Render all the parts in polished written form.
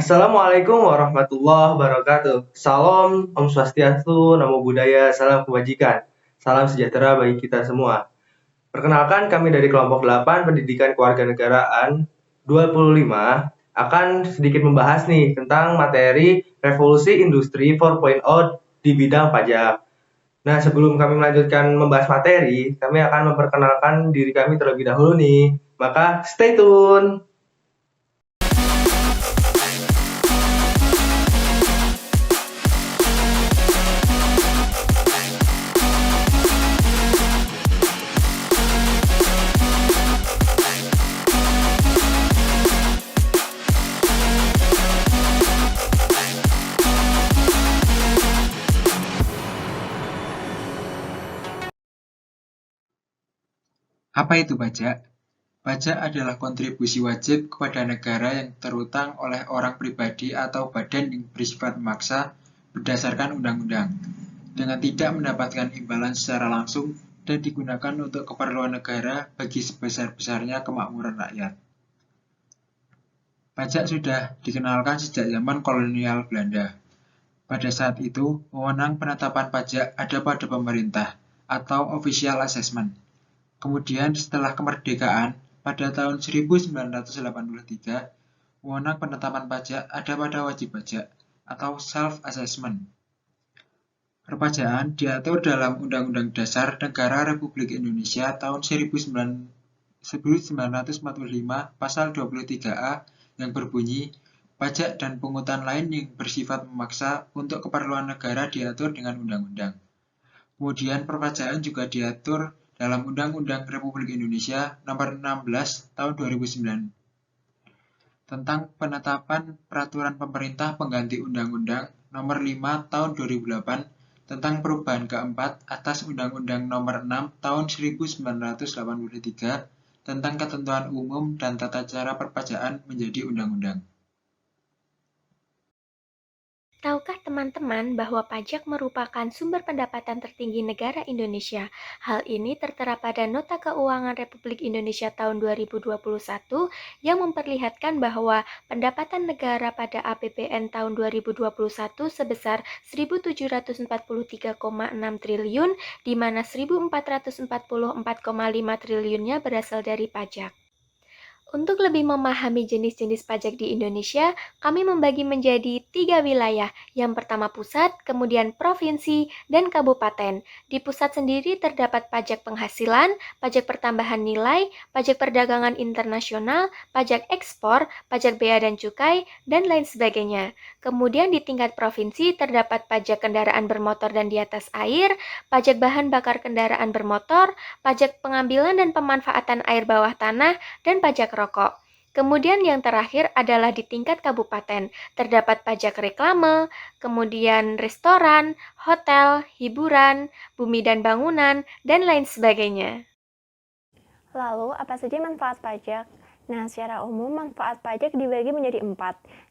Assalamualaikum warahmatullahi wabarakatuh. Salam, Om Swastiastu, Namo Buddhaya, salam kebajikan. Salam sejahtera bagi kita semua. Perkenalkan kami dari kelompok 8 Pendidikan Kewarganegaraan 25 akan sedikit membahas nih tentang materi revolusi industri 4.0 di bidang pajak. Nah, sebelum kami melanjutkan membahas materi, kami akan memperkenalkan diri kami terlebih dahulu nih. Maka stay tune. Apa itu pajak? Pajak adalah kontribusi wajib kepada negara yang terutang oleh orang pribadi atau badan yang bersifat memaksa berdasarkan undang-undang, dengan tidak mendapatkan imbalan secara langsung dan digunakan untuk keperluan negara bagi sebesar-besarnya kemakmuran rakyat. Pajak sudah dikenalkan sejak zaman kolonial Belanda. Pada saat itu, wewenang penetapan pajak ada pada pemerintah atau official assessment. Kemudian setelah kemerdekaan, pada tahun 1983, wewenang penetapan pajak ada pada wajib pajak atau self-assessment. Perpajakan diatur dalam Undang-Undang Dasar Negara Republik Indonesia tahun 1945 pasal 23A yang berbunyi, pajak dan pungutan lain yang bersifat memaksa untuk keperluan negara diatur dengan undang-undang. Kemudian perpajakan juga diatur dalam Undang-Undang Republik Indonesia Nomor 16 Tahun 2009 tentang penetapan peraturan pemerintah pengganti Undang-Undang Nomor 5 Tahun 2008 tentang perubahan keempat atas Undang-Undang Nomor 6 Tahun 1983 tentang ketentuan umum dan tata cara perpajakan menjadi undang-undang. Tahukah teman-teman bahwa pajak merupakan sumber pendapatan tertinggi negara Indonesia? Hal ini tertera pada Nota Keuangan Republik Indonesia tahun 2021 yang memperlihatkan bahwa pendapatan negara pada APBN tahun 2021 sebesar 1.743,6 triliun, di mana 1.444,5 triliunnya berasal dari pajak. Untuk lebih memahami jenis-jenis pajak di Indonesia, kami membagi menjadi 3 wilayah. Yang pertama pusat, kemudian provinsi, dan kabupaten. Di pusat sendiri terdapat pajak penghasilan, pajak pertambahan nilai, pajak perdagangan internasional, pajak ekspor, pajak bea dan cukai, dan lain sebagainya. Kemudian di tingkat provinsi terdapat pajak kendaraan bermotor dan di atas air, pajak bahan bakar kendaraan bermotor, pajak pengambilan dan pemanfaatan air bawah tanah, dan pajak rokok. Kemudian yang terakhir adalah di tingkat kabupaten. Terdapat pajak reklame, kemudian restoran, hotel, hiburan, bumi dan bangunan, dan lain sebagainya. Lalu, apa saja manfaat pajak? Nah, secara umum manfaat pajak dibagi menjadi 4.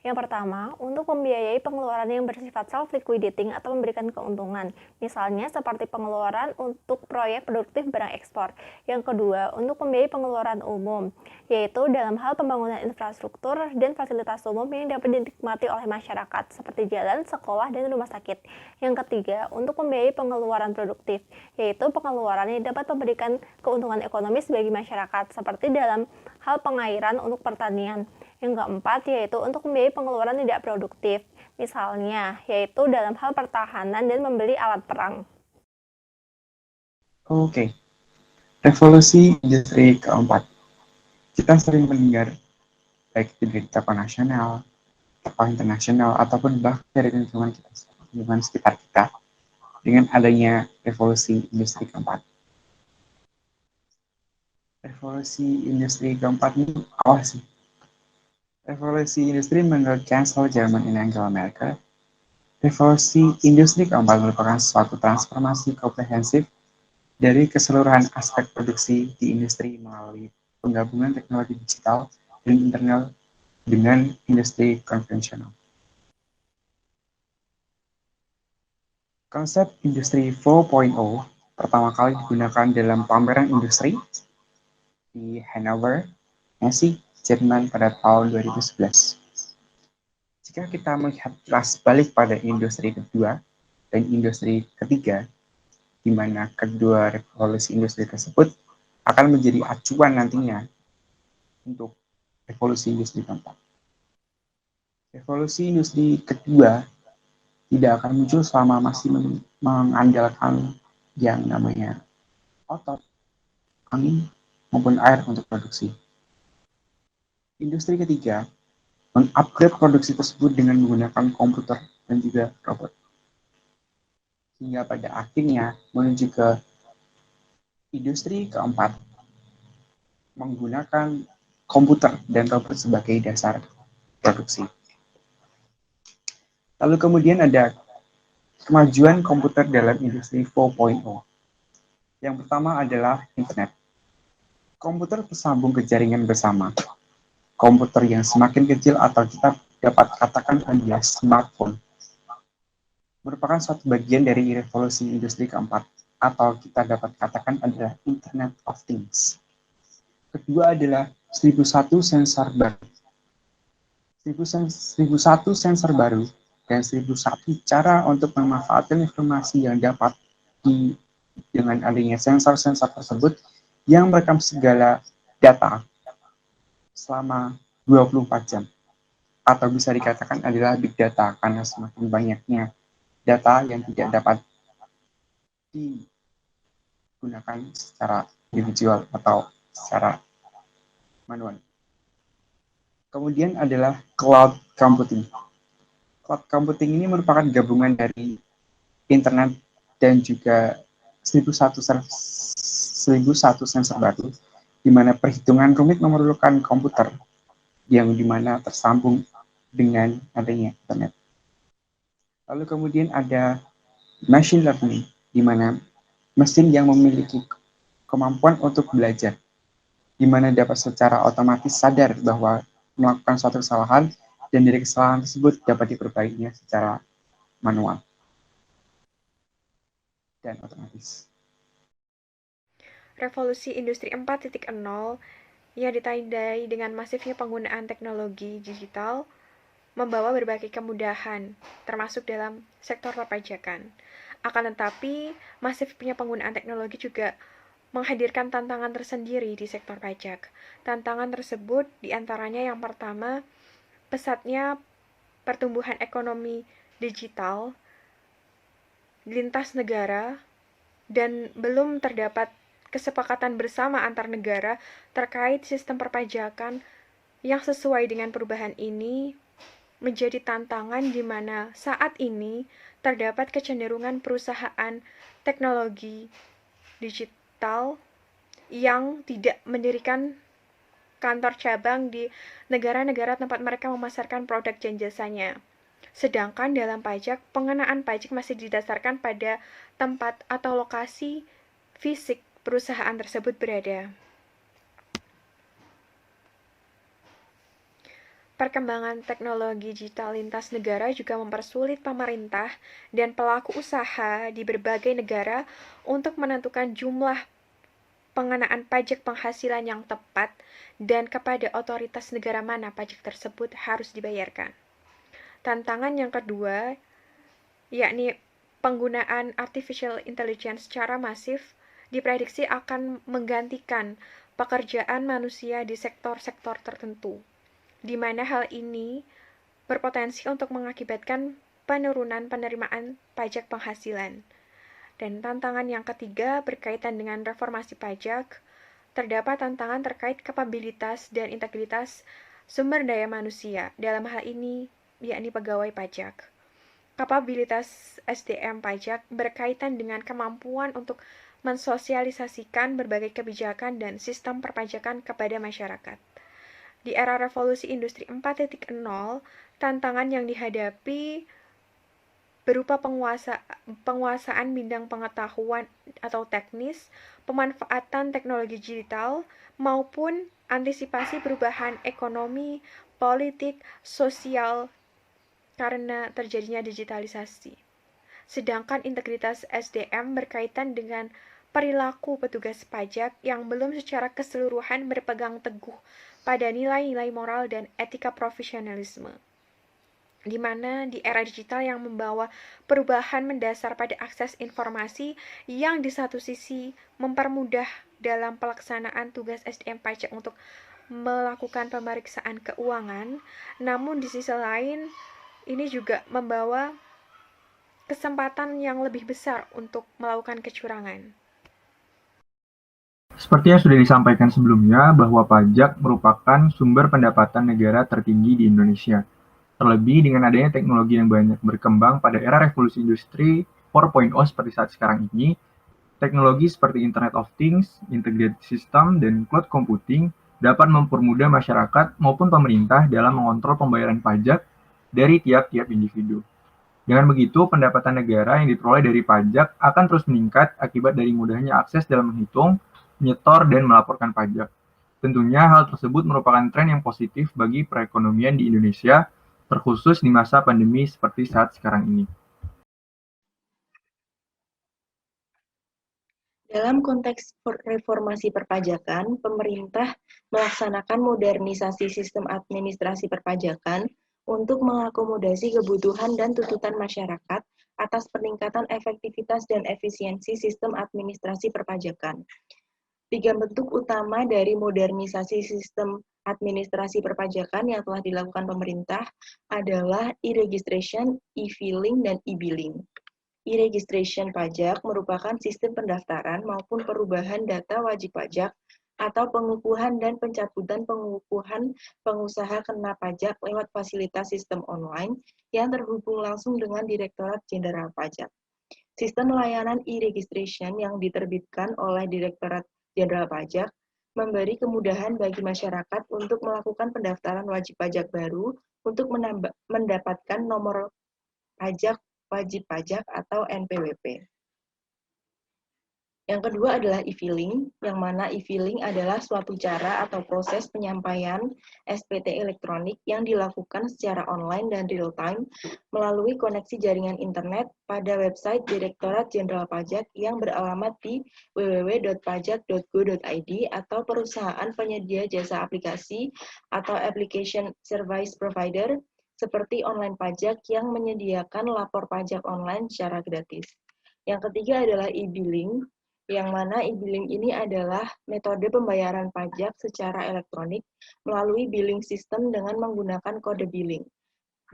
Yang pertama, untuk membiayai pengeluaran yang bersifat self-liquidating atau memberikan keuntungan. Misalnya seperti pengeluaran untuk proyek produktif barang ekspor. Yang kedua, untuk membiayai pengeluaran umum, yaitu dalam hal pembangunan infrastruktur dan fasilitas umum yang dapat dinikmati oleh masyarakat, seperti jalan, sekolah, dan rumah sakit. Yang ketiga, untuk membiayai pengeluaran produktif, yaitu pengeluaran yang dapat memberikan keuntungan ekonomis bagi masyarakat, seperti dalam hal pengairan untuk pertanian. Yang keempat, yaitu untuk membiayai pengeluaran tidak produktif, misalnya, yaitu dalam hal pertahanan dan membeli alat perang. Oke, revolusi industri keempat. Kita sering mendengar, baik itu dari tokoh nasional, tokoh internasional, ataupun bahkan dari lingkungan sekitar kita, dengan adanya revolusi industri keempat. Revolusi industri keempat ini apa sih? Revolusi industri menurut Chancellor Jerman Angela Merkel, revolusi industri keempat merupakan suatu transformasi komprehensif dari keseluruhan aspek produksi di industri melalui penggabungan teknologi digital dan internal dengan industri konvensional. Konsep industri 4.0 pertama kali digunakan dalam pameran industri di Hanover, Hesse, Jerman pada tahun 2011. Jika kita melihat kelas balik pada industri kedua dan industri ketiga, di mana kedua revolusi industri tersebut akan menjadi acuan nantinya untuk revolusi industri keempat. Revolusi industri kedua tidak akan muncul selama masih mengandalkan yang namanya otot, angin, maupun air untuk produksi. Industri ketiga mengupgrade produksi tersebut dengan menggunakan komputer dan juga robot. Hingga pada akhirnya menuju ke industri keempat menggunakan komputer dan robot sebagai dasar produksi. Lalu kemudian ada kemajuan komputer dalam industri 4.0. Yang pertama adalah internet. Komputer tersambung ke jaringan bersama. Komputer yang semakin kecil atau kita dapat katakan adalah smartphone merupakan suatu bagian dari revolusi industri keempat, atau kita dapat katakan adalah Internet of Things. Kedua adalah 1001 sensor baru. 1001 sensor baru dan 1001 cara untuk memanfaatkan informasi yang dapat dengan adanya sensor-sensor tersebut yang merekam segala data selama 24 jam. Atau bisa dikatakan adalah big data karena semakin banyaknya data yang tidak dapat digunakan secara individual atau secara manual. Kemudian adalah cloud computing. Cloud computing ini merupakan gabungan dari internet dan juga 1001 sensor baru, di mana perhitungan rumit memerlukan komputer yang dimana tersambung dengan adanya internet. Lalu kemudian ada machine learning, di mana mesin yang memiliki kemampuan untuk belajar, di mana dapat secara otomatis sadar bahwa melakukan suatu kesalahan dan dari kesalahan tersebut dapat diperbaikinya secara manual dan otomatis. Revolusi Industri 4.0 yang ditandai dengan masifnya penggunaan teknologi digital membawa berbagai kemudahan, termasuk dalam sektor perpajakan. Akan tetapi, masifnya penggunaan teknologi juga menghadirkan tantangan tersendiri di sektor pajak. Tantangan tersebut diantaranya yang pertama, pesatnya pertumbuhan ekonomi digital lintas negara dan belum terdapat kesepakatan bersama antar negara terkait sistem perpajakan yang sesuai dengan perubahan ini menjadi tantangan di mana saat ini terdapat kecenderungan perusahaan teknologi digital yang tidak mendirikan kantor cabang di negara-negara tempat mereka memasarkan produk dan jasanya. Sedangkan dalam pajak, pengenaan pajak masih didasarkan pada tempat atau lokasi fisik perusahaan tersebut berada. Perkembangan teknologi digital lintas negara juga mempersulit pemerintah dan pelaku usaha di berbagai negara untuk menentukan jumlah pengenaan pajak penghasilan yang tepat dan kepada otoritas negara mana pajak tersebut harus dibayarkan. Tantangan yang kedua, yakni penggunaan artificial intelligence secara masif diprediksi akan menggantikan pekerjaan manusia di sektor-sektor tertentu, di mana hal ini berpotensi untuk mengakibatkan penurunan penerimaan pajak penghasilan. Dan tantangan yang ketiga berkaitan dengan reformasi pajak, terdapat tantangan terkait kapabilitas dan integritas sumber daya manusia, dalam hal ini yakni pegawai pajak. Kapabilitas SDM pajak berkaitan dengan kemampuan untuk mensosialisasikan berbagai kebijakan dan sistem perpajakan kepada masyarakat. Di era revolusi industri 4.0, tantangan yang dihadapi berupa penguasaan bidang pengetahuan atau teknis, pemanfaatan teknologi digital, maupun antisipasi perubahan ekonomi, politik, sosial karena terjadinya digitalisasi. Sedangkan integritas SDM berkaitan dengan perilaku petugas pajak yang belum secara keseluruhan berpegang teguh pada nilai-nilai moral dan etika profesionalisme. di mana di era digital yang membawa perubahan mendasar pada akses informasi yang di satu sisi mempermudah dalam pelaksanaan tugas SDM pajak untuk melakukan pemeriksaan keuangan, namun di sisi lain ini juga membawa kesempatan yang lebih besar untuk melakukan kecurangan. Seperti yang sudah disampaikan sebelumnya, bahwa pajak merupakan sumber pendapatan negara tertinggi di Indonesia. Terlebih dengan adanya teknologi yang banyak berkembang pada era revolusi industri 4.0 seperti saat sekarang ini, teknologi seperti Internet of Things, integrated system, dan cloud computing dapat mempermudah masyarakat maupun pemerintah dalam mengontrol pembayaran pajak dari tiap-tiap individu. Dengan begitu, pendapatan negara yang diperoleh dari pajak akan terus meningkat akibat dari mudahnya akses dalam menghitung, menyetor, dan melaporkan pajak. Tentunya hal tersebut merupakan tren yang positif bagi perekonomian di Indonesia, terkhusus di masa pandemi seperti saat sekarang ini. Dalam konteks reformasi perpajakan, pemerintah melaksanakan modernisasi sistem administrasi perpajakan untuk mengakomodasi kebutuhan dan tuntutan masyarakat atas peningkatan efektivitas dan efisiensi sistem administrasi perpajakan. 3 bentuk utama dari modernisasi sistem administrasi perpajakan yang telah dilakukan pemerintah adalah e-registration, e-filing, dan e-billing. E-registration pajak merupakan sistem pendaftaran maupun perubahan data wajib pajak atau pengukuhan dan pencabutan pengukuhan pengusaha kena pajak lewat fasilitas sistem online yang terhubung langsung dengan Direktorat Jenderal Pajak. Sistem layanan e-registration yang diterbitkan oleh Direktorat Jenderal Pajak memberi kemudahan bagi masyarakat untuk melakukan pendaftaran wajib pajak baru untuk mendapatkan nomor pajak wajib pajak atau NPWP. Yang kedua adalah e-filing, yang mana e-filing adalah suatu cara atau proses penyampaian SPT elektronik yang dilakukan secara online dan real-time melalui koneksi jaringan internet pada website Direktorat Jenderal Pajak yang beralamat di www.pajak.go.id atau perusahaan penyedia jasa aplikasi atau application service provider seperti online pajak yang menyediakan lapor pajak online secara gratis. Yang ketiga adalah e-billing, yang mana e-billing ini adalah metode pembayaran pajak secara elektronik melalui billing system dengan menggunakan kode billing.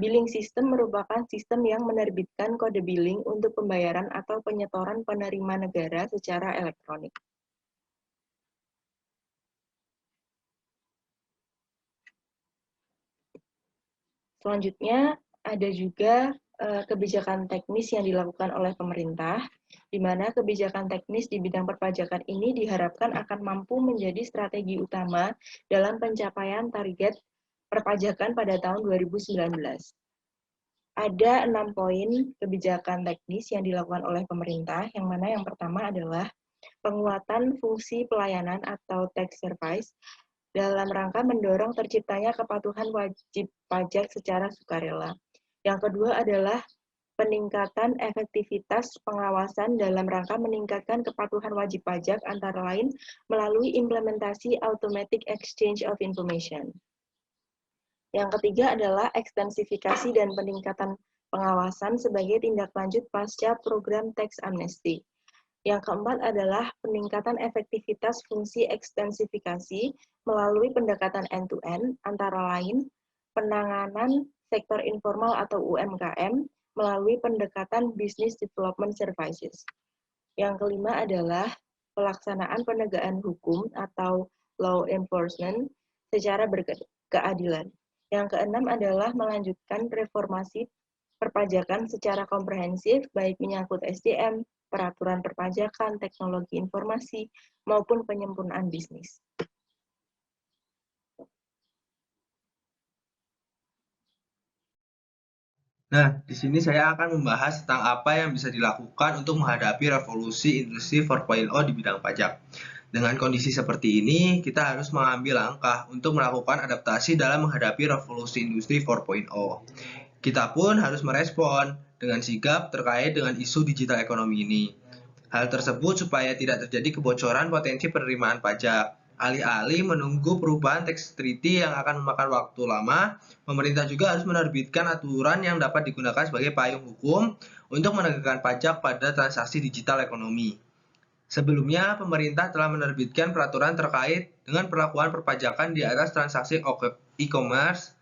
Billing system merupakan sistem yang menerbitkan kode billing untuk pembayaran atau penyetoran penerima negara secara elektronik. Selanjutnya, ada juga kebijakan teknis yang dilakukan oleh pemerintah, di mana kebijakan teknis di bidang perpajakan ini diharapkan akan mampu menjadi strategi utama dalam pencapaian target perpajakan pada tahun 2019. Ada 6 poin kebijakan teknis yang dilakukan oleh pemerintah, yang mana yang pertama adalah penguatan fungsi pelayanan atau tax service dalam rangka mendorong terciptanya kepatuhan wajib pajak secara sukarela. Yang kedua adalah peningkatan efektivitas pengawasan dalam rangka meningkatkan kepatuhan wajib pajak antara lain melalui implementasi Automatic Exchange of Information. Yang ketiga adalah ekstensifikasi dan peningkatan pengawasan sebagai tindak lanjut pasca program tax amnesty. Yang keempat adalah peningkatan efektivitas fungsi ekstensifikasi melalui pendekatan end-to-end, antara lain penanganan sektor informal atau UMKM melalui pendekatan Business Development Services. Yang kelima adalah pelaksanaan penegakan hukum atau law enforcement secara berkeadilan. Yang keenam adalah melanjutkan reformasi perpajakan secara komprehensif, baik menyangkut SDM, peraturan perpajakan, teknologi informasi, maupun penyempurnaan bisnis. Nah, di sini saya akan membahas tentang apa yang bisa dilakukan untuk menghadapi revolusi industri 4.0 di bidang pajak. Dengan kondisi seperti ini, kita harus mengambil langkah untuk melakukan adaptasi dalam menghadapi revolusi industri 4.0. Kita pun harus merespon dengan sigap terkait dengan isu digital ekonomi ini. Hal tersebut supaya tidak terjadi kebocoran potensi penerimaan pajak. Alih-alih menunggu perubahan tax treaty yang akan memakan waktu lama, pemerintah juga harus menerbitkan aturan yang dapat digunakan sebagai payung hukum untuk menegakkan pajak pada transaksi digital ekonomi. Sebelumnya, pemerintah telah menerbitkan peraturan terkait dengan perlakuan perpajakan di atas transaksi e-commerce,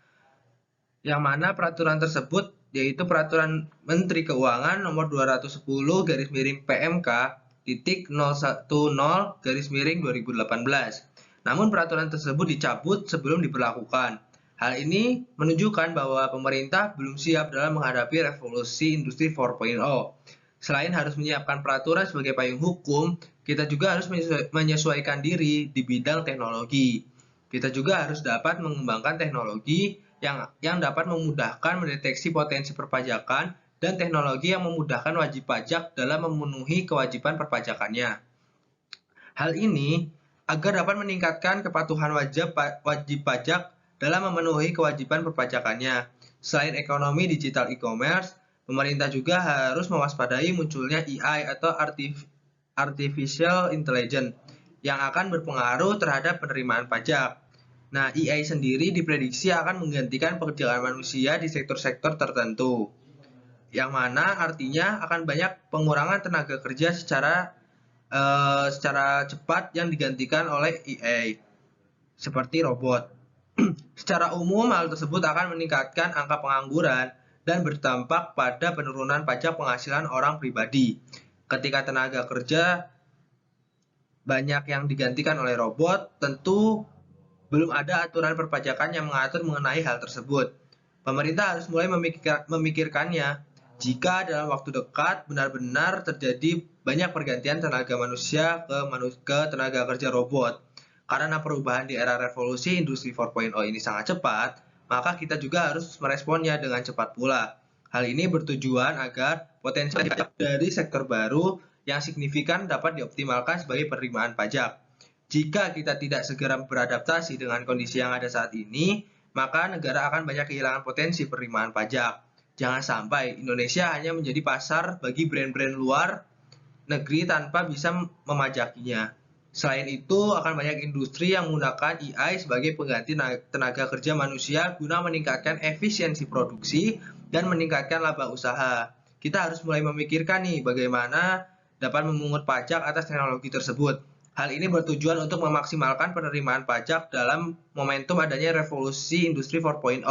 yang mana peraturan tersebut yaitu Peraturan Menteri Keuangan Nomor 210/PMK.010/2018. Namun peraturan tersebut dicabut sebelum diberlakukan. Hal ini menunjukkan bahwa pemerintah belum siap dalam menghadapi revolusi industri 4.0. Selain harus menyiapkan peraturan sebagai payung hukum, kita juga harus menyesuaikan diri di bidang teknologi. Kita juga harus dapat mengembangkan teknologi yang dapat memudahkan mendeteksi potensi perpajakan dan teknologi yang memudahkan wajib pajak dalam memenuhi kewajiban perpajakannya. Hal ini agar dapat meningkatkan kepatuhan wajib pajak dalam memenuhi kewajiban perpajakannya. Selain ekonomi digital e-commerce, pemerintah juga harus mewaspadai munculnya AI atau Artificial Intelligence yang akan berpengaruh terhadap penerimaan pajak. Nah, AI sendiri diprediksi akan menggantikan pekerjaan manusia di sektor-sektor tertentu, yang mana artinya akan banyak pengurangan tenaga kerja secara cepat yang digantikan oleh AI, seperti robot. Secara umum, hal tersebut akan meningkatkan angka pengangguran dan berdampak pada penurunan pajak penghasilan orang pribadi. Ketika tenaga kerja banyak yang digantikan oleh robot, tentu belum ada aturan perpajakan yang mengatur mengenai hal tersebut. Pemerintah harus mulai memikirkannya jika dalam waktu dekat benar-benar terjadi banyak pergantian tenaga manusia ke tenaga kerja robot. Karena perubahan di era revolusi industri 4.0 ini sangat cepat, maka kita juga harus meresponnya dengan cepat pula. Hal ini bertujuan agar potensi dari sektor baru yang signifikan dapat dioptimalkan sebagai penerimaan pajak. Jika kita tidak segera beradaptasi dengan kondisi yang ada saat ini, maka negara akan banyak kehilangan potensi penerimaan pajak. Jangan sampai Indonesia hanya menjadi pasar bagi brand-brand luar negeri tanpa bisa memajakinya. Selain itu, akan banyak industri yang menggunakan AI sebagai pengganti tenaga kerja manusia guna meningkatkan efisiensi produksi dan meningkatkan laba usaha. Kita harus mulai memikirkan nih bagaimana dapat memungut pajak atas teknologi tersebut. Hal ini bertujuan untuk memaksimalkan penerimaan pajak dalam momentum adanya revolusi industri 4.0.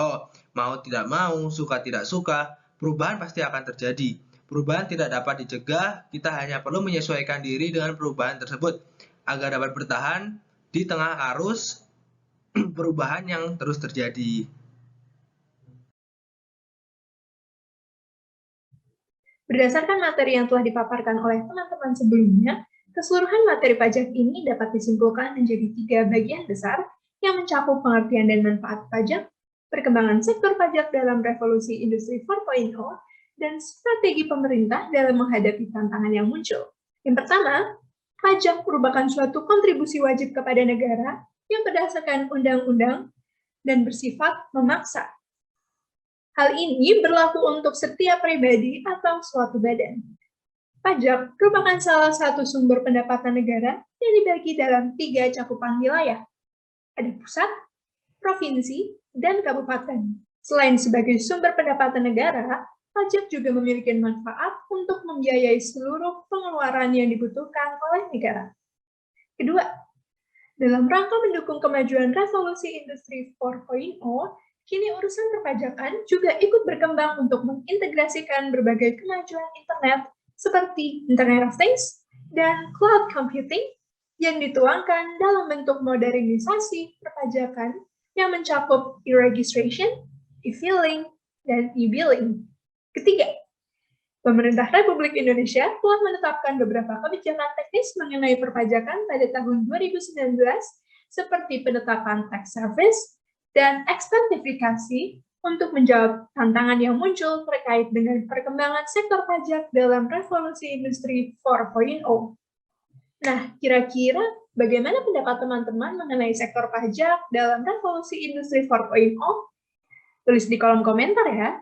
Mau tidak mau, suka tidak suka, perubahan pasti akan terjadi. Perubahan tidak dapat dicegah, kita hanya perlu menyesuaikan diri dengan perubahan tersebut agar dapat bertahan di tengah arus perubahan yang terus terjadi. Berdasarkan materi yang telah dipaparkan oleh teman-teman sebelumnya, keseluruhan materi pajak ini dapat disimpulkan menjadi 3 bagian besar yang mencakup pengertian dan manfaat pajak, perkembangan sektor pajak dalam revolusi industri 4.0, dan strategi pemerintah dalam menghadapi tantangan yang muncul. Yang pertama, pajak merupakan suatu kontribusi wajib kepada negara yang berdasarkan undang-undang dan bersifat memaksa. Hal ini berlaku untuk setiap pribadi atau suatu badan. Pajak merupakan salah satu sumber pendapatan negara yang dibagi dalam 3 cakupan wilayah. Ada pusat, provinsi, dan kabupaten. Selain sebagai sumber pendapatan negara, pajak juga memiliki manfaat untuk membiayai seluruh pengeluaran yang dibutuhkan oleh negara. Kedua, dalam rangka mendukung kemajuan revolusi industri 4.0, kini urusan perpajakan juga ikut berkembang untuk mengintegrasikan berbagai kemajuan internet seperti Internet of Things dan cloud computing yang dituangkan dalam bentuk modernisasi perpajakan yang mencakup e-registration, e-filing, dan e-billing. Ketiga, pemerintah Republik Indonesia telah menetapkan beberapa kebijakan teknis mengenai perpajakan pada tahun 2019 seperti penetapan tax service dan ekstensifikasi untuk menjawab tantangan yang muncul terkait dengan perkembangan sektor pajak dalam revolusi industri 4.0. Nah, kira-kira bagaimana pendapat teman-teman mengenai sektor pajak dalam revolusi industri 4.0? Tulis di kolom komentar ya.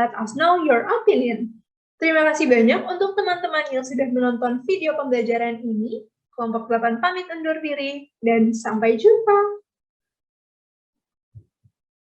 Let us know your opinion. Terima kasih banyak untuk teman-teman yang sudah menonton video pembelajaran ini. Kelompok 8 pamit undur diri, dan sampai jumpa.